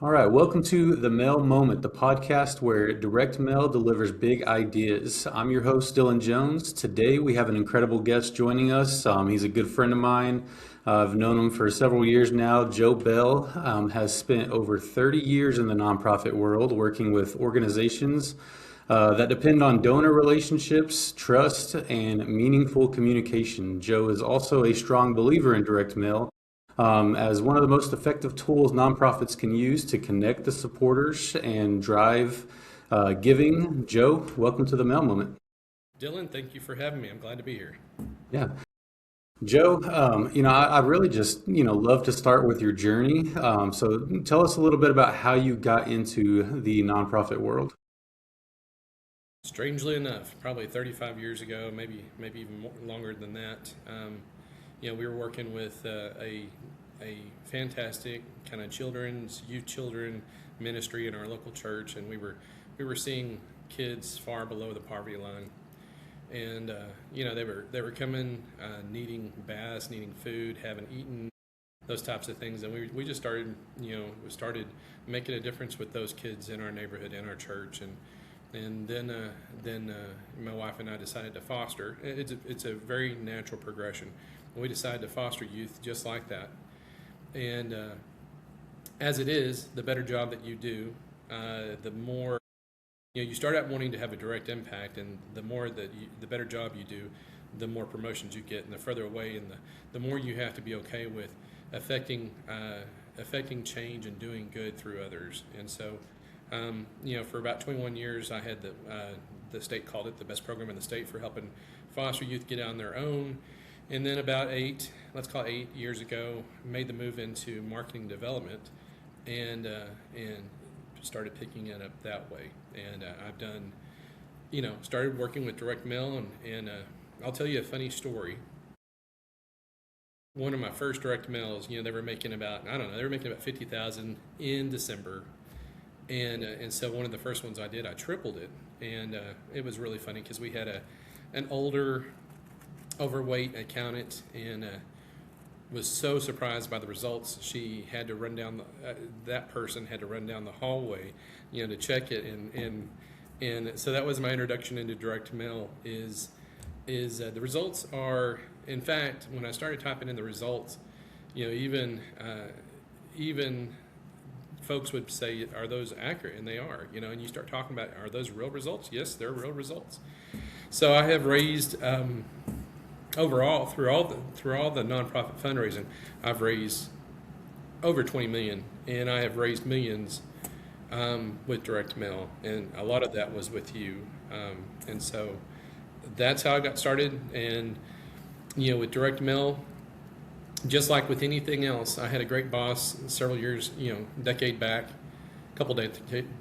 All right, welcome to the Mail Moment, the podcast where direct mail delivers big ideas. I'm your host, Dylan Jones. Today we have an incredible guest joining us. He's a good friend of mine. I've known him for several years now. Joe Bell has spent over 30 years in the nonprofit world working with organizations that depend on donor relationships, trust, and meaningful communication. Joe is also a strong believer in direct mail as one of the most effective tools nonprofits can use to connect the supporters and drive giving. Joe, welcome to the Mail Moment. Dylan, thank you for having me. I'm glad to be here. Yeah. Joe, I really just, love to start with your journey. So tell us a little bit about how you got into the nonprofit world. Strangely enough, probably 35 years ago, maybe even more, longer than that. We were working with a fantastic kind of youth children ministry in our local church, and we were seeing kids far below the poverty line, and they were coming needing baths, needing food, haven't eaten, those types of things, and we just started we started making a difference with those kids in our neighborhood, in our church, and then my wife and I decided to foster. It's a very natural progression. We decided to foster youth just like that, and as it is, the better job that you do, the more you start out wanting to have a direct impact, and the better job you do, the more promotions you get, and the further away, and the more you have to be okay with affecting affecting change and doing good through others. And so, for about 21 years, I had the state called it the best program in the state for helping foster youth get on their own. And then about let's call it 8 years ago, made the move into marketing development, and started picking it up that way. And I've done, started working with direct mail, and I'll tell you a funny story. One of my first direct mails, they were making about, I don't know, they were making about 50,000 in December, and so one of the first ones I did, I tripled it, and it was really funny because we had an older, overweight accountant, and was so surprised by the results. She had to run down that person had to run down the hallway, to check it, and so that was my introduction into direct mail. The results are, in fact, when I started typing in the results, even folks would say, "Are those accurate?" And they are. And you start talking about, "Are those real results?" Yes, they're real results. So I have raised. Overall, through all the nonprofit fundraising, I've raised over 20 million, and I have raised millions with direct mail, and a lot of that was with you, and so that's how I got started. And with direct mail, just like with anything else, I had a great boss several years, decade back, a couple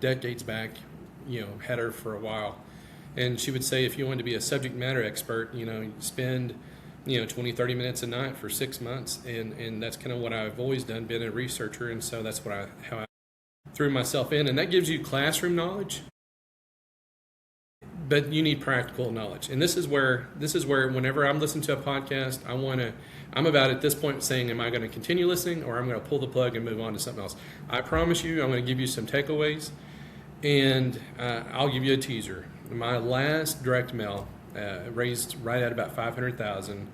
decades back, had her for a while. And she would say, if you wanted to be a subject matter expert, spend 20, 30 minutes a night for 6 months. And that's kind of what I've always done, been a researcher. And so that's how I threw myself in. And that gives you classroom knowledge, but you need practical knowledge. And this is where whenever I'm listening to a podcast, I'm about at this point saying, am I going to continue listening, or I'm going to pull the plug and move on to something else? I promise you, I'm going to give you some takeaways, and I'll give you a teaser. My last direct mail raised right at about 500,000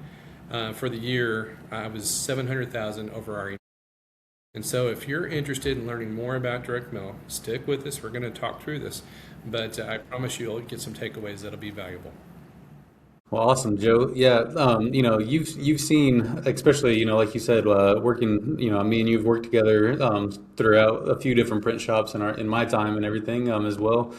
for the year. I was 700,000 over our. And so, if you're interested in learning more about direct mail, stick with us. We're going to talk through this, but I promise you'll get some takeaways that'll be valuable. Well, awesome, Joe. Yeah, you've seen, especially, like you said, working. Me and you've worked together throughout a few different print shops in my time and everything as well.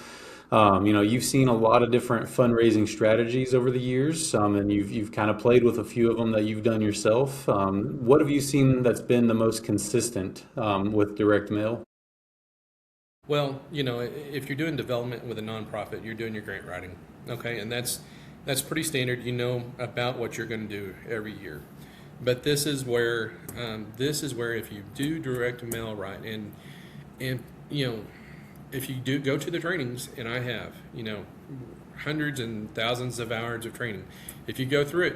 You've seen a lot of different fundraising strategies over the years, and you've kind of played with a few of them that you've done yourself. What have you seen that's been the most consistent with direct mail? Well, if you're doing development with a nonprofit, you're doing your grant writing, okay, and that's pretty standard. You know about what you're going to do every year. But this is where if you do direct mail right, and if you do go to the trainings, and I have, hundreds and thousands of hours of training, if you go through it,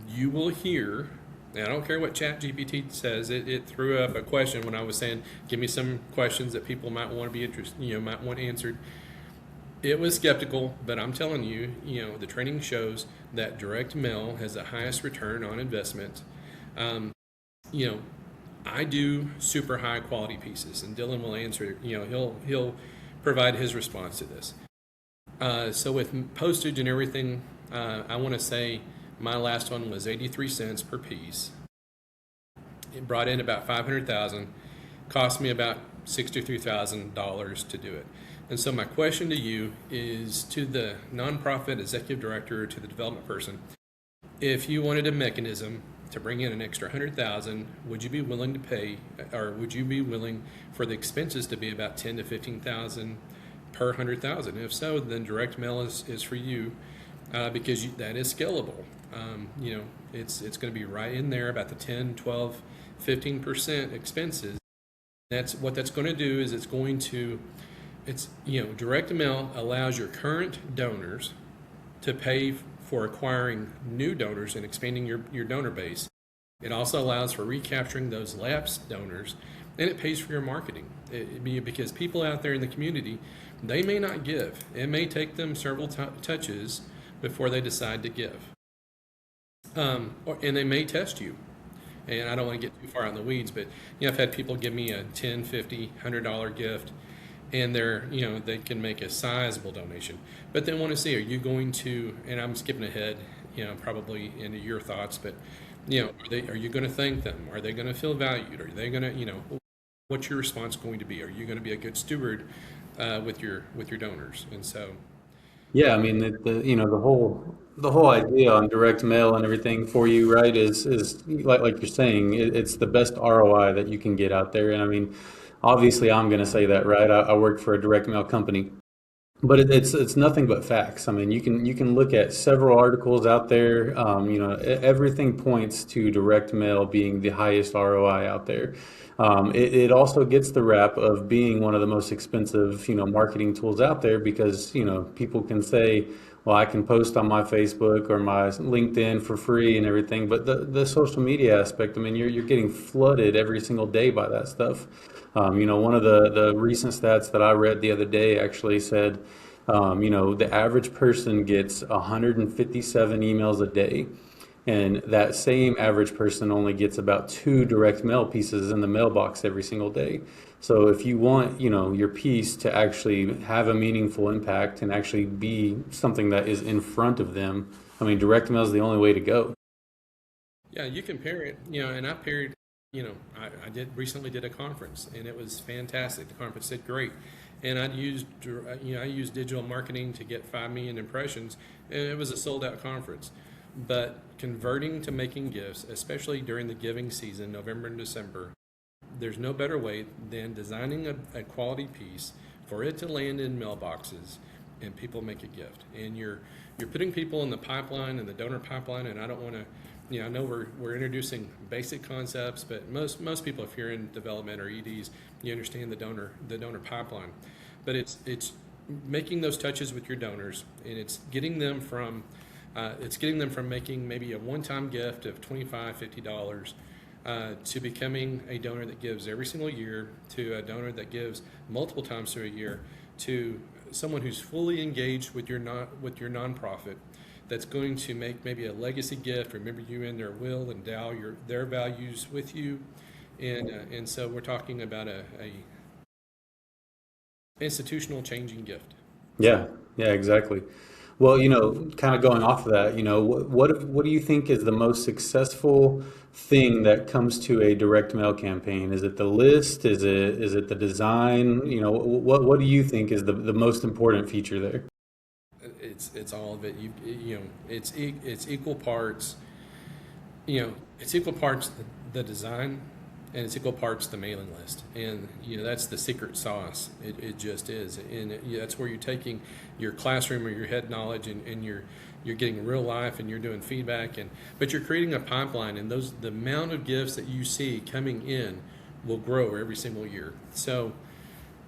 you will hear And I don't care what Chat GPT says. It threw up a question when I was saying, give me some questions that people might want to be interested, might want answered. It was skeptical, but I'm telling you, the training shows that direct mail has the highest return on investment. Um, you know, I do super high quality pieces, and Dylan will answer. He'll provide his response to this. So with postage and everything, I want to say my last one was 83 cents per piece. It brought in about 500,000, cost me about $63,000 to do it. And so my question to you is, to the nonprofit executive director or to the development person, if you wanted a mechanism to bring in an extra 100,000, would you be willing to pay, or would you be willing for the expenses to be about 10 to 15,000 per 100,000? If so, then direct mail is for you, because that is scalable. It's going to be right in there about the 10, 12, 15% expenses. That's going to do is direct mail allows your current donors to pay for acquiring new donors and expanding your donor base. It also allows for recapturing those lapsed donors, and it pays for your marketing. Because people out there in the community, they may not give. It may take them several touches before they decide to give. And they may test you. And I don't want to get too far out in the weeds, but I've had people give me a $10, $50, $100 gift, and they can make a sizable donation, but they want to see, are you going to? And I'm skipping ahead, probably into your thoughts, but are you going to thank them? Are they going to feel valued? Are they going to, what's your response going to be? Are you going to be a good steward with your donors? And so, Yeah, I mean the whole idea on direct mail and everything for you, right, is like you're saying, it's the best ROI that you can get out there. And I mean, obviously, I'm going to say that, right? I work for a direct mail company. But it's nothing but facts. I mean, you can look at several articles out there. Everything points to direct mail being the highest ROI out there. It also gets the rap of being one of the most expensive, marketing tools out there because, people can say, well, I can post on my Facebook or my LinkedIn for free and everything. But the social media aspect, I mean, you're getting flooded every single day by that stuff. One of the recent stats that I read the other day actually said, the average person gets 157 emails a day. And that same average person only gets about two direct mail pieces in the mailbox every single day. So if you want, your piece to actually have a meaningful impact and actually be something that is in front of them, I mean, direct mail is the only way to go. yeah, you compare it, and I paired, I recently did a conference, and it was fantastic. The conference did great. And I used digital marketing to get 5 million impressions, and it was a sold out conference. But converting to making gifts, especially during the giving season, November and December, there's no better way than designing a quality piece for it to land in mailboxes and people make a gift. And you're putting people in the pipeline and the donor pipeline. And I don't want to, I know we're introducing basic concepts, but most people, if you're in development or EDs, you understand the donor pipeline. But it's making those touches with your donors, and it's getting them from making maybe a one-time gift of $25, $50 to becoming a donor that gives every single year, to a donor that gives multiple times through a year, to someone who's fully engaged with your nonprofit, that's going to make maybe a legacy gift, remember you in their will, endow their values with you, and so we're talking about a institutional changing gift. Yeah, yeah, exactly. Well, kind of going off of that, what do you think is the most successful thing that comes to a direct mail campaign? Is it the list? Is it the design? What do you think is the most important feature there? It's all of it. It's equal parts. It's equal parts the design, and it's equal parts the mailing list. And that's the secret sauce. It just is. And that's where you're taking your classroom or your head knowledge, and you're getting real life, and you're doing feedback, but you're creating a pipeline, and the amount of gifts that you see coming in will grow every single year. So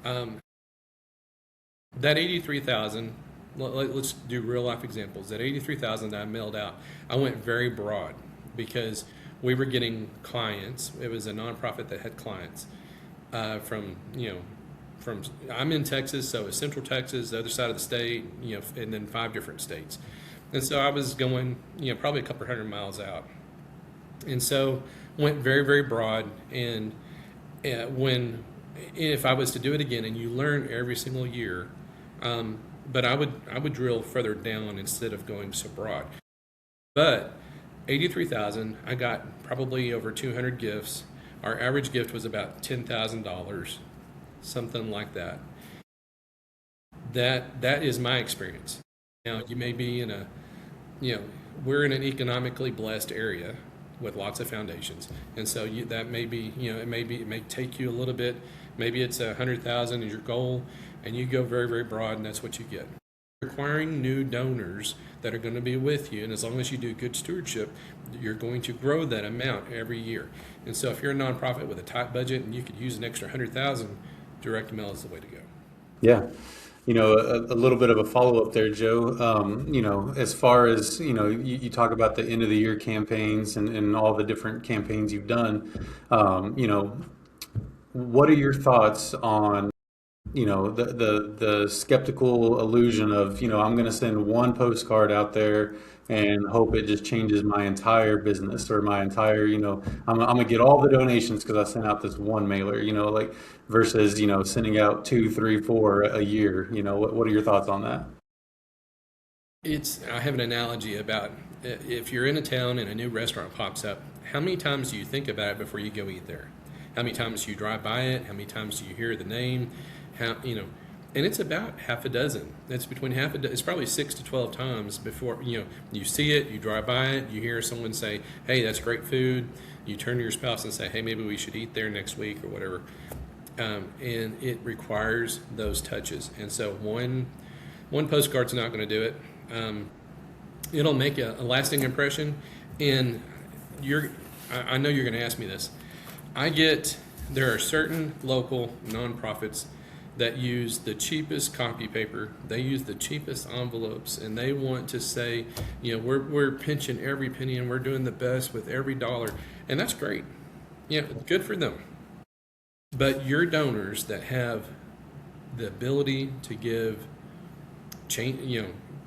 that 83,000. Let's do real life examples. That 83,000 that I mailed out, I went very broad, because we were getting clients. It was a nonprofit that had clients from I'm in Texas, so it's Central Texas, the other side of the state, and then 5 different states. And so I was going, probably a couple hundred miles out. And so went very, very broad. And if I was to do it again, and you learn every single year, but I would drill further down instead of going so broad. But 83,000, I got probably over 200 gifts. Our average gift was about $10,000, something like that. That is my experience. Now you may be we're in an economically blessed area with lots of foundations, and so that may be, it may take you a little bit. Maybe it's 100,000 is your goal, and you go very, very broad, and that's what you get. Requiring new donors that are going to be with you, and as long as you do good stewardship, you're going to grow that amount every year. And so if you're a nonprofit with a tight budget and you could use an extra 100,000, direct mail is the way to go. Yeah. A little bit of a follow-up there, Joe. As far as, you talk about the end of the year campaigns and all the different campaigns you've done. What are your thoughts on, the skeptical illusion of, I'm going to send one postcard out there and hope it just changes my entire business or my entire, I'm going to get all the donations because I sent out this one mailer, versus, sending out 2, 3, 4 a year. What are your thoughts on that? I have an analogy about if you're in a town and a new restaurant pops up, how many times do you think about it before you go eat there? How many times do you drive by it? How many times do you hear the name? And it's about half a dozen. It's between it's probably 6 to 12 times before, you see it, you drive by it, you hear someone say, hey, that's great food. You turn to your spouse and say, hey, maybe we should eat there next week or whatever. And it requires those touches. And so one postcard's not going to do it. It'll make a lasting impression. And I know you're going to ask me this. There are certain local nonprofits that use the cheapest copy paper, they use the cheapest envelopes, and they want to say, we're pinching every penny and we're doing the best with every dollar. And that's great. Good for them. But your donors that have the ability to give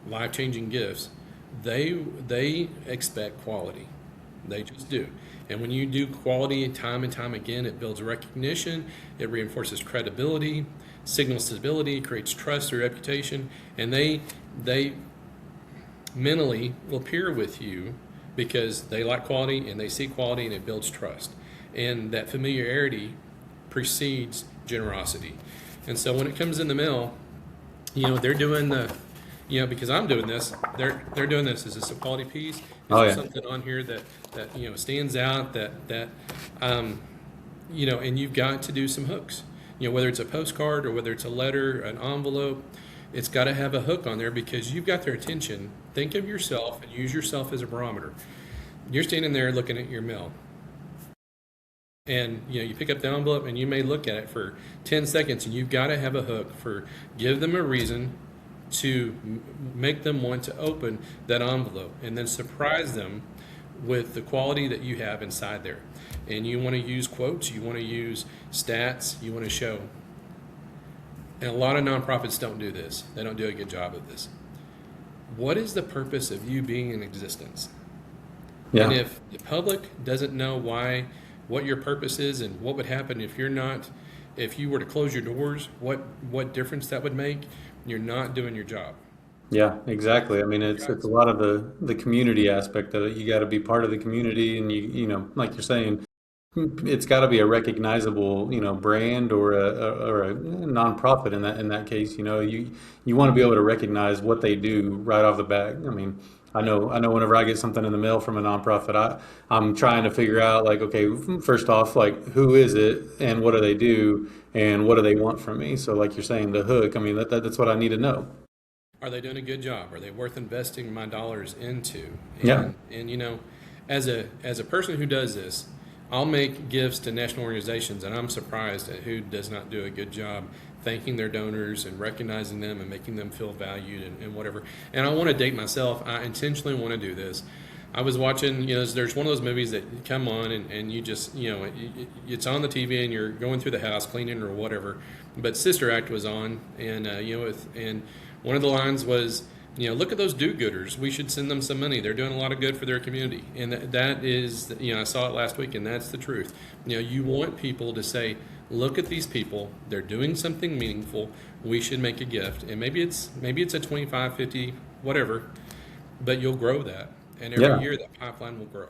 life-changing gifts, they expect quality. They just do. And when you do quality time and time again, it builds recognition, it reinforces credibility, signals stability, creates trust or reputation, and they mentally will peer with you because they like quality and they see quality and it builds trust. And that familiarity precedes generosity. And so when it comes in the mail, they're doing because I'm doing this, they're doing this. Is this a quality piece? Is there something on here that stands out and you've got to do some hooks. Whether it's a postcard or whether it's a letter, an envelope, it's got to have a hook on there because you've got their attention. Think of yourself and use yourself as a barometer. You're standing there looking at your mail. And you pick up the envelope and you may look at it for 10 seconds and you've got to have a hook give them a reason to make them want to open that envelope and then surprise them with the quality that you have inside there. And you want to use quotes, you want to use stats, you want to show. And a lot of nonprofits don't do this. They don't do a good job of this. What is the purpose of you being in existence? Yeah. And if the public doesn't know what your purpose is and what would happen if you were to close your doors, what difference that would make, you're not doing your job. Yeah, exactly. I mean, it's a lot of the community aspect of it. You got to be part of the community, and you like you're saying, it's got to be a recognizable, brand or a nonprofit in that case. You want to be able to recognize what they do right off the bat. I mean, I know whenever I get something in the mail from a nonprofit, I'm trying to figure out, like, okay, first off, like, who is it and what do they do and what do they want from me? So like you're saying, the hook, I mean, that's what I need to know. Are they doing a good job? Are they worth investing my dollars into? And as a person who does this, I'll make gifts to national organizations, and I'm surprised at who does not do a good job thanking their donors and recognizing them and making them feel valued and whatever. And I want to date myself. I intentionally want to do this. I was watching, there's one of those movies that come on and you just, it's on the TV and you're going through the house cleaning or whatever. But Sister Act was on, and and one of the lines was, look at those do-gooders. We should send them some money. They're doing a lot of good for their community, and that is, I saw it last week, and that's the truth. You want people to say, look at these people. They're doing something meaningful. We should make a gift, and maybe it's a 25, 50, whatever, but you'll grow that. And every Yeah. year that pipeline will grow.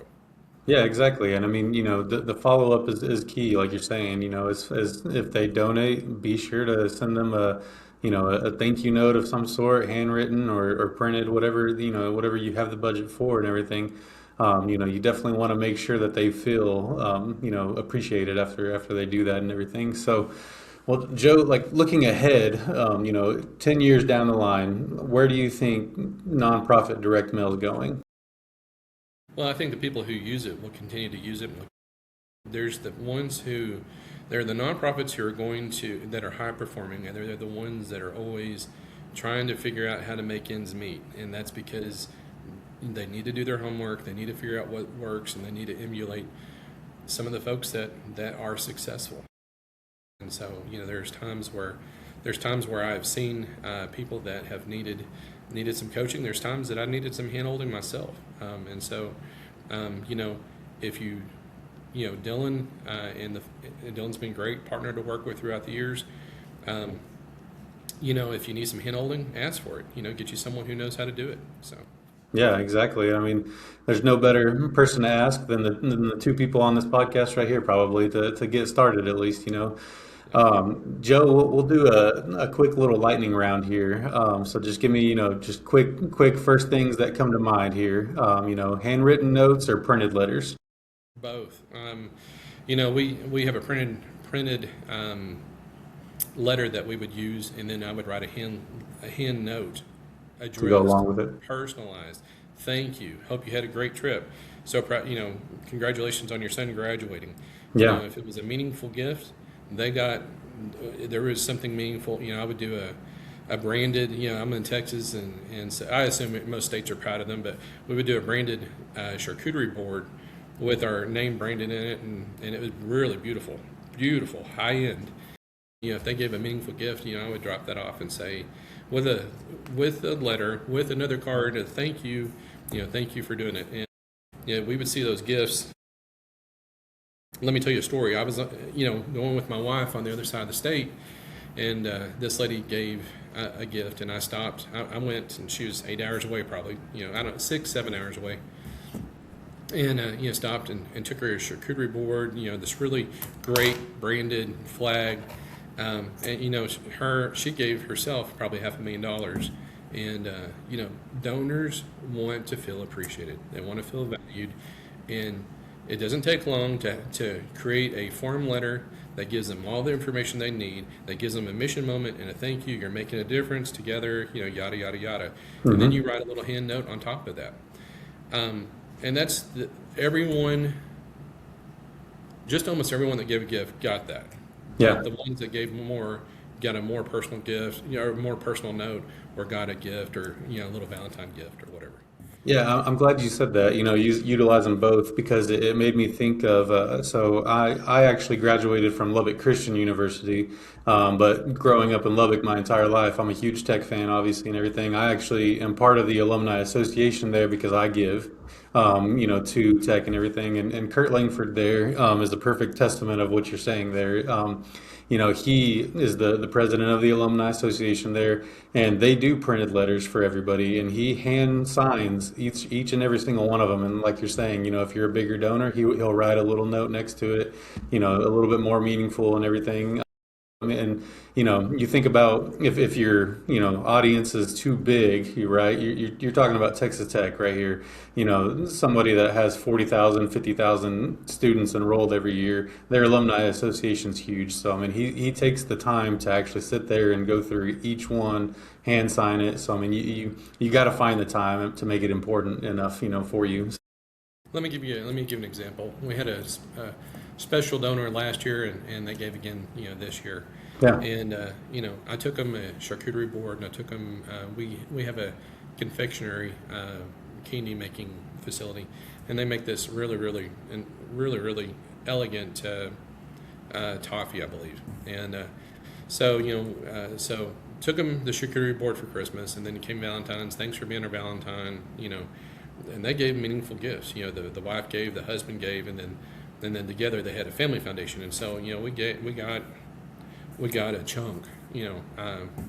Yeah, exactly. And I mean, the follow up is key, like you're saying, as if they donate, be sure to send them a thank you note of some sort, handwritten or printed, whatever, whatever you have the budget for and everything. You definitely want to make sure that they feel, appreciated after they do that and everything. So, well, Joe, like looking ahead, 10 years down the line, where do you think nonprofit direct mail is going? Well, I think the people who use it will continue to use it. There's the ones who, they're the nonprofits who are that are high performing, and they're the ones that are always trying to figure out how to make ends meet. And that's because they need to do their homework, they need to figure out what works, and they need to emulate some of the folks that are successful. And so, there's times where I've seen people that have needed some coaching. There's times that I needed some hand holding myself. And so, if Dylan and Dylan's been a great partner to work with throughout the years. If you need some hand holding, ask for it. Get you someone who knows how to do it. So. Yeah, exactly. I mean, there's no better person to ask than the two people on this podcast right here, probably to get started at least. Joe, we'll do a quick little lightning round here. So just give me, just quick first things that come to mind here. Handwritten notes or printed letters. Both. We have a printed letter that we would use, and then I would write a hand note To go addressed, along with it. personalized. Thank you. Hope you had a great trip. So proud. Congratulations on your son graduating. Yeah. If it was a meaningful gift, they got. There was something meaningful. I would do a branded. I'm in Texas, and so I assume most states are proud of them, but we would do a branded charcuterie board with our name branded in it, and it was really beautiful, high end. If they gave a meaningful gift, I would drop that off and say, with a letter, with another card, a thank you, thank you for doing it. And we would see those gifts. Let me tell you a story. I was, going with my wife on the other side of the state, and this lady gave a gift, and I stopped. I went, and she was 8 hours away, probably. 6, 7 hours away. And stopped and took her a charcuterie board. This really great branded flag. And she gave herself probably $500,000. And donors want to feel appreciated. They want to feel valued, and it doesn't take long to create a form letter that gives them all the information they need, that gives them a mission moment and a thank you. You're making a difference together. Yada yada yada. And then you write a little hand note on top of that. And that's everyone. Just almost everyone that gave a gift got that. Yeah. The ones that gave more got a more personal gift, or a more personal note, or got a gift, or a little Valentine gift, or whatever. Yeah, I'm glad you said that. Utilize them both because it made me think of. So I actually graduated from Lubbock Christian University, but growing up in Lubbock my entire life, I'm a huge tech fan, obviously, and everything. I actually am part of the alumni association there because I give, to tech and everything. And Kurt Langford there is the perfect testament of what you're saying there. He is the president of the alumni association there, and they do printed letters for everybody, and he hand signs each and every single one of them. And like you're saying, if you're a bigger donor, he'll write a little note next to it, a little bit more meaningful and everything. And you think about if your audience is too big, right? You're talking about Texas Tech right here. Somebody that has 40,000, 50,000 students enrolled every year. Their alumni association's huge. So I mean, he takes the time to actually sit there and go through each one, hand sign it. So I mean, you got to find the time to make it important enough, for you. Let me give an example. We had a special donor last year, and they gave again, this year. Yeah. And I took them a charcuterie board, and I took them. We have a confectionery candy making facility, and they make this really elegant toffee, I believe. And so took them the charcuterie board for Christmas, and then came Valentine's. Thanks for being our Valentine, and they gave meaningful gifts. The wife gave, the husband gave, and then together they had a family foundation. And so we got a chunk,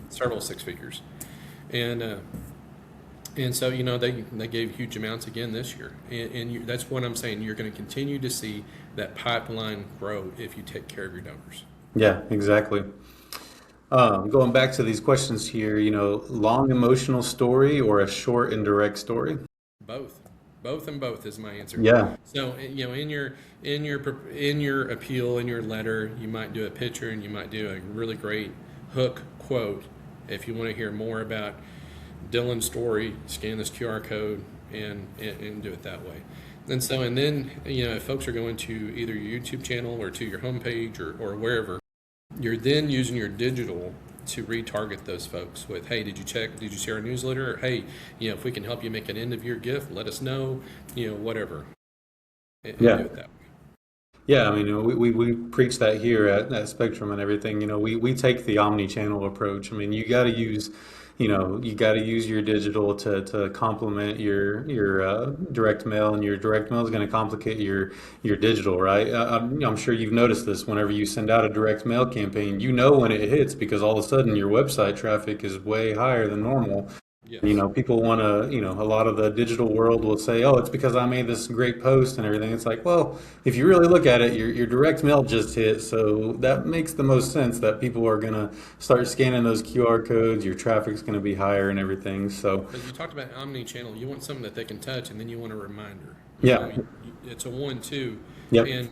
several six figures, and so they gave huge amounts again this year, and that's what I'm saying. You're going to continue to see that pipeline grow if you take care of your donors. Yeah, exactly. Going back to these questions here, long emotional story or a short and direct story? Both is my answer. Yeah. So in your appeal, in your letter, you might do a picture, and you might do a really great hook quote. If you want to hear more about Dylan's story, scan this QR code and do it that way. And then if folks are going to either your YouTube channel or to your homepage or wherever, you're then using your digital to retarget those folks with, hey, did you see our newsletter? Or, hey, if we can help you make an end of year gift, let us know, whatever. And Yeah. do it that way. Yeah, I mean, we preach that here at Spectrum and everything. We take the omni-channel approach. I mean, you got to use your digital to complement your direct mail, and your direct mail is going to complicate your digital, right? I'm sure you've noticed this whenever you send out a direct mail campaign, when it hits because all of a sudden your website traffic is way higher than normal. Yes. People want to, a lot of the digital world will say, oh, it's because I made this great post and everything. It's like, well, if you really look at it, your direct mail just hit. So that makes the most sense that people are going to start scanning those QR codes. Your traffic's going to be higher and everything. So, Because you talked about omni-channel, you want something that they can touch, and then you want a reminder. Yeah. It's a 1-2. Yep. And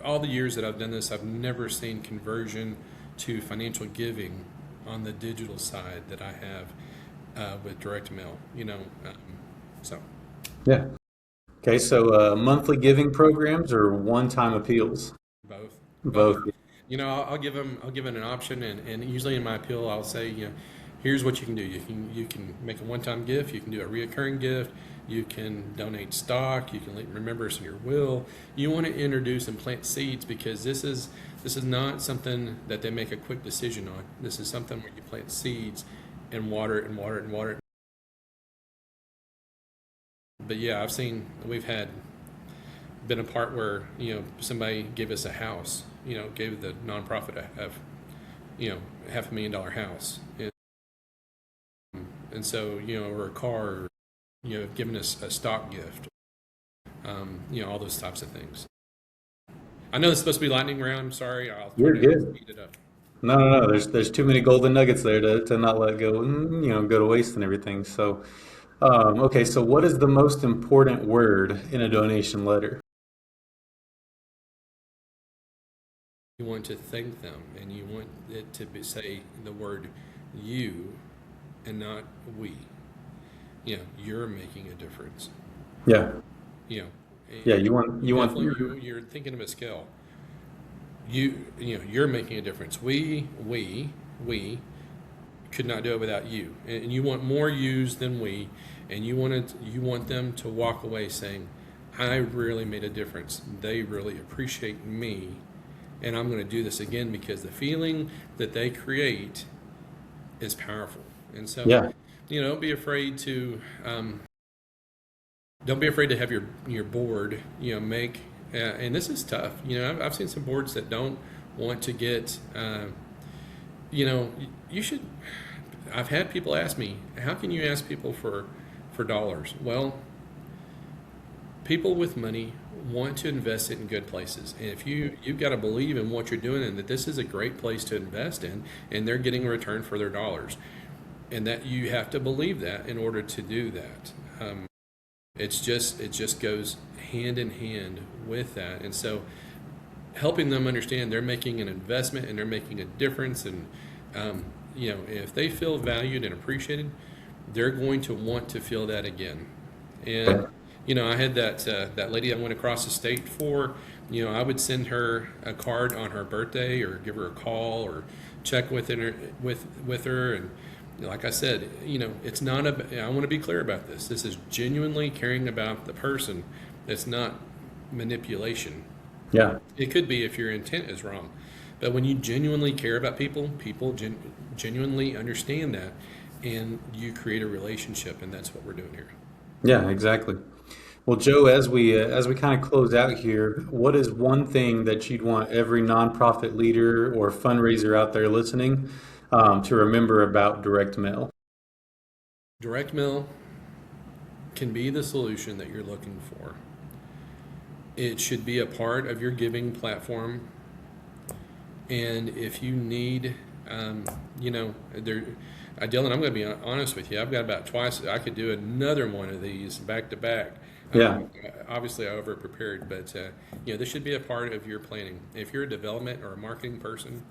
all the years that I've done this, I've never seen conversion to financial giving on the digital side that I have with direct mail. So. Yeah. Okay, so monthly giving programs or one-time appeals? Both. I'll give them an option, and usually in my appeal I'll say, here's what you can do. You can make a one-time gift. You can do a reoccurring gift. You can donate stock. You can remember us in your will. You want to introduce and plant seeds, because this is not something that they make a quick decision on. This is something where you plant seeds and water it and water it and water it. But yeah, we've been a part where somebody gave us a house, gave the nonprofit $500,000 house, and so or a car, giving us a stock gift, all those types of things. I know it's supposed to be lightning round. I'm sorry, I'll try You're to good. speed it up. No. There's too many golden nuggets there to not let go, go to waste and everything. So, okay. So, what is the most important word in a donation letter? You want to thank them, and you want it to say the word "you" and not "we." You're making a difference. Yeah. Yeah, You want you're thinking of a scale. You're making a difference. We could not do it without you, and you want more yous than we, and you want them to walk away saying, I really made a difference. They really appreciate me, and I'm going to do this again, because the feeling that they create is powerful. And so, Yeah. Don't be afraid to have your board, make. And this is tough. I've seen some boards that don't want to get. You should. I've had people ask me, how can you ask people for dollars? Well, people with money want to invest it in good places, and if you've got to believe in what you're doing, and that this is a great place to invest in, and they're getting a return for their dollars, and that you have to believe that in order to do that. It just goes hand in hand with that, and so helping them understand they're making an investment and they're making a difference, and if they feel valued and appreciated, they're going to want to feel that again. And I had that lady I went across the state for. I would send her a card on her birthday, or give her a call, or check with her, and like I said, it's not a. I want to be clear about this. This is genuinely caring about the person. It's not manipulation. Yeah. It could be if your intent is wrong, but when you genuinely care about people, people genuinely understand that, and you create a relationship, and that's what we're doing here. Yeah, exactly. Well, Joe, as we kind of close out here, what is one thing that you'd want every nonprofit leader or fundraiser out there listening to remember about direct mail? Direct mail can be the solution that you're looking for. It should be a part of your giving platform. And if you need, there, Dylan, I'm going to be honest with you. I've got about twice. I could do another one of these back to back. Yeah, Obviously, I over prepared, but this should be a part of your planning. If you're a development or a marketing person,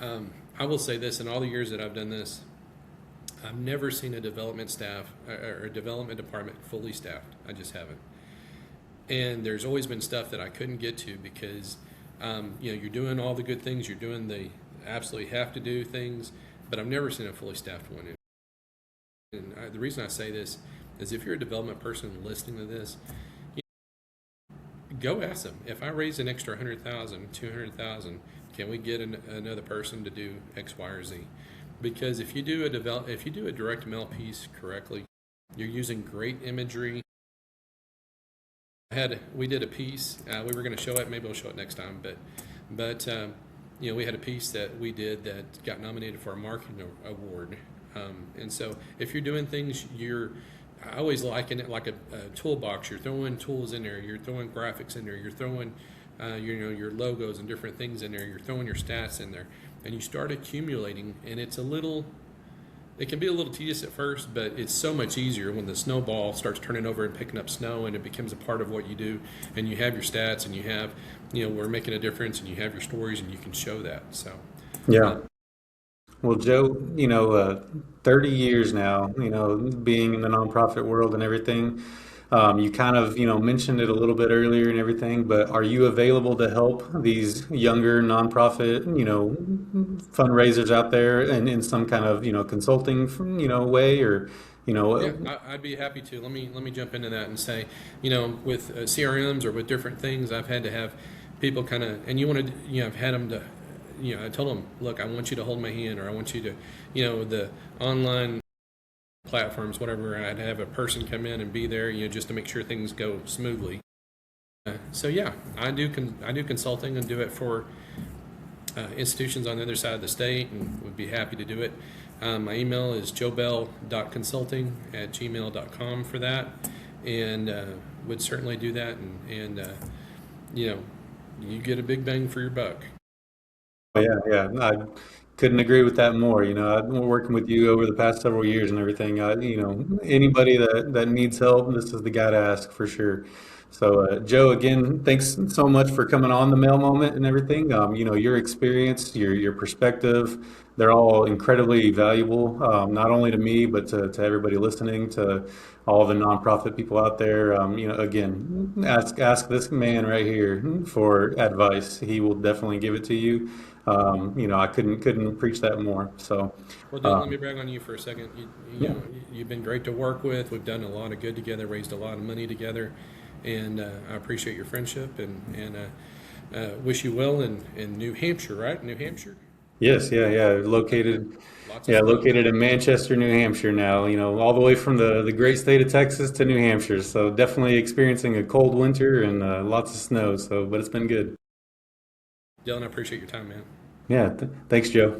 I will say this: in all the years that I've done this, I've never seen a development staff or a development department fully staffed. I just haven't. And there's always been stuff that I couldn't get to because you're doing all the good things, you're doing the absolutely have to do things, but I've never seen a fully staffed one. And the reason I say this is if you're a development person listening to this, go ask them. If I raise an extra 100,000, 200,000, can we get another person to do X, Y, or Z? Because if you do a direct mail piece correctly, you're using great imagery. We did a piece. We were going to show it. Maybe we'll show it next time. But we had a piece that we did that got nominated for a marketing award. And so, if you're doing things, I always liken it like a toolbox. You're throwing tools in there. You're throwing graphics in there. You're throwing, your logos and different things in there. You're throwing your stats in there, and you start accumulating. And it can be a little tedious at first, but it's so much easier when the snowball starts turning over and picking up snow, and it becomes a part of what you do. And you have your stats, and you have, we're making a difference, and you have your stories, and you can show that. So, yeah. Well, Joe, 30 years now, being in the nonprofit world and everything, you kind of, mentioned it a little bit earlier and everything, but are you available to help these younger nonprofit, fundraisers out there in some kind of, consulting, way or, yeah, I'd be happy to. Let me jump into that and say, with CRMs or with different things, I've had to have people kind of, and I've had them to, I told them, look, I want you to hold my hand, or I want you to, the online platforms, whatever. I'd have a person come in and be there, just to make sure things go smoothly. So yeah, I do consulting and do it for institutions on the other side of the state, and would be happy to do it. My email is joebell.consulting@gmail.com for that, and would certainly do that, and you get a big bang for your buck. Yeah, yeah. I couldn't agree with that more. I've been working with you over the past several years and everything. Anybody that needs help, this is the guy to ask for sure. So, Joe, again, thanks so much for coming on the mail moment and everything. Your experience, your perspective, they're all incredibly valuable, not only to me, but to everybody listening, to all the nonprofit people out there. Again, ask this man right here for advice. He will definitely give it to you. I couldn't preach that more. So, Well, Dylan, let me brag on you for a second. yeah, You've been great to work with. We've done a lot of good together, raised a lot of money together, and I appreciate your friendship and wish you well in New Hampshire, right? New Hampshire, yes, yeah, yeah. Located, lots of yeah, snow. located in Manchester, New Hampshire now. All the way from the great state of Texas to New Hampshire. So definitely experiencing a cold winter and lots of snow. So, but it's been good. Dylan, I appreciate your time, man. Yeah, thanks, Joe.